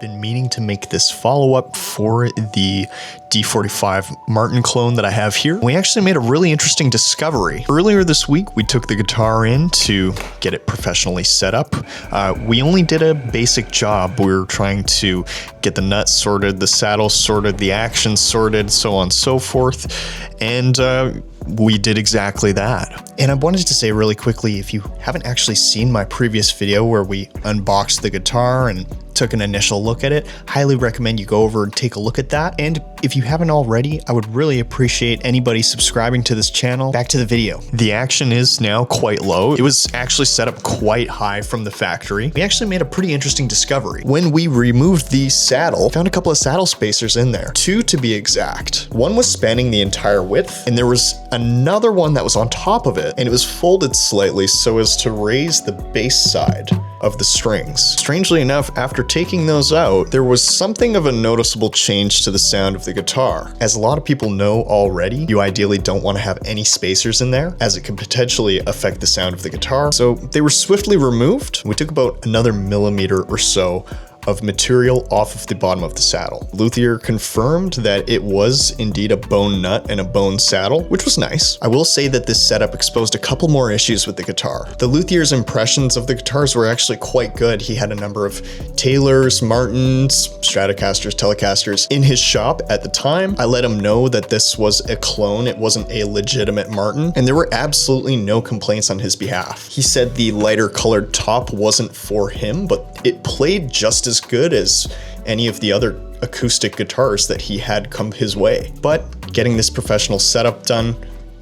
been meaning to make this follow-up for the D45 Martin clone that I have here. We actually made a really interesting discovery. Earlier this week, we took the guitar in to get it professionally set up. We only did a basic job. We were trying to get the nuts sorted, the saddle sorted, the action sorted, so on and so forth. And we did exactly that. And I wanted to say really quickly, if you haven't actually seen my previous video where we unboxed the guitar and took an initial look at it, highly recommend you go over and take a look at that. And if you haven't already, I would really appreciate anybody subscribing to this channel. Back to the video. The action is now quite low. It was actually set up quite high from the factory. We actually made a pretty interesting discovery. When we removed the saddle, found a couple of saddle spacers in there, 2 to be exact. One was spanning the entire width, and there was another one that was on top of it, and it was folded slightly so as to raise the bass side of the strings. Strangely enough, after taking those out, there was something of a noticeable change to the sound of the guitar. As a lot of people know already, you ideally don't want to have any spacers in there, as it could potentially affect the sound of the guitar. So they were swiftly removed. We took about another millimeter or so of material off of the bottom of the saddle. Luthier confirmed that it was indeed a bone nut and a bone saddle, which was nice. I will say that this setup exposed a couple more issues with the guitar. The Luthier's impressions of the guitars were actually quite good. He had a number of Taylors, Martins, Stratocasters, Telecasters in his shop at the time. I let him know that this was a clone, it wasn't a legitimate Martin, and there were absolutely no complaints on his behalf. He said the lighter colored top wasn't for him, but it played just as good as any of the other acoustic guitars that he had come his way. But getting this professional setup done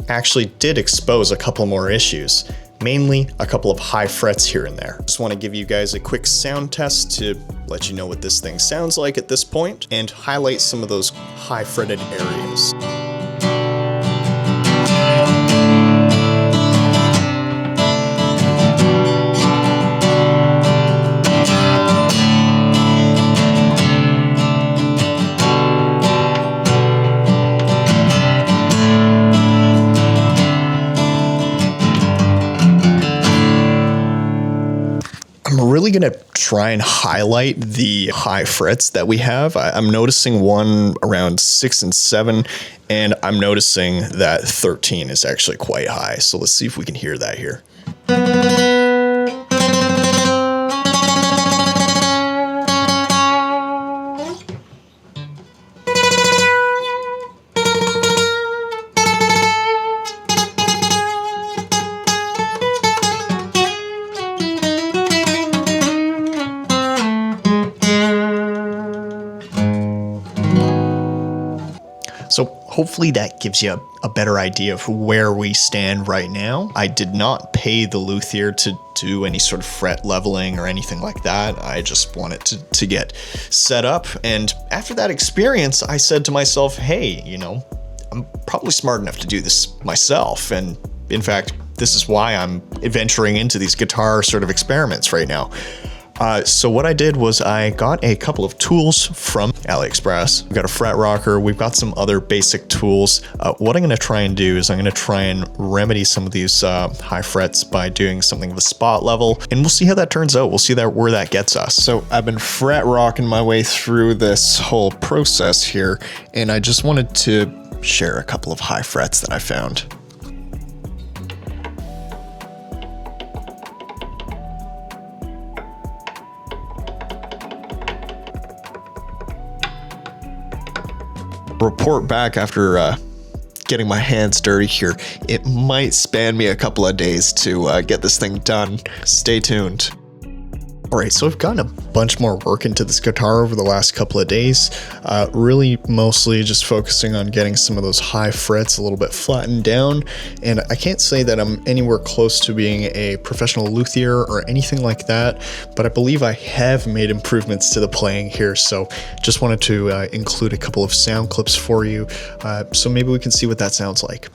actually did expose a couple more issues, mainly a couple of high frets here and there. Just want to give you guys a quick sound test to let you know what this thing sounds like at this point and highlight some of those high fretted areas. I'm really gonna try and highlight the high frets that we have. I'm noticing one around 6 and 7, and I'm noticing that 13 is actually quite high. So let's see if we can hear that here. So hopefully that gives you a better idea of where we stand right now. I did not pay the Luthier to do any sort of fret leveling or anything like that. I just wanted to get set up. And after that experience, I said to myself, hey, you know, I'm probably smart enough to do this myself. And in fact, this is why I'm venturing into these guitar sort of experiments right now. So what I did was I got a couple of tools from AliExpress. We've got a fret rocker. We've got some other basic tools. What I'm going to try and do is I'm going to try and remedy some of these high frets by doing something of a spot level, and we'll see how that turns out. We'll see where that gets us. So I've been fret rocking my way through this whole process here, and I just wanted to share a couple of high frets that I found. Report back after getting my hands dirty here. It might span me a couple of days to get this thing done. Stay tuned. All right, so I've gotten a bunch more work into this guitar over the last couple of days, really mostly just focusing on getting some of those high frets a little bit flattened down. And I can't say that I'm anywhere close to being a professional luthier or anything like that, but I believe I have made improvements to the playing here. So just wanted to include a couple of sound clips for you, so maybe we can see what that sounds like.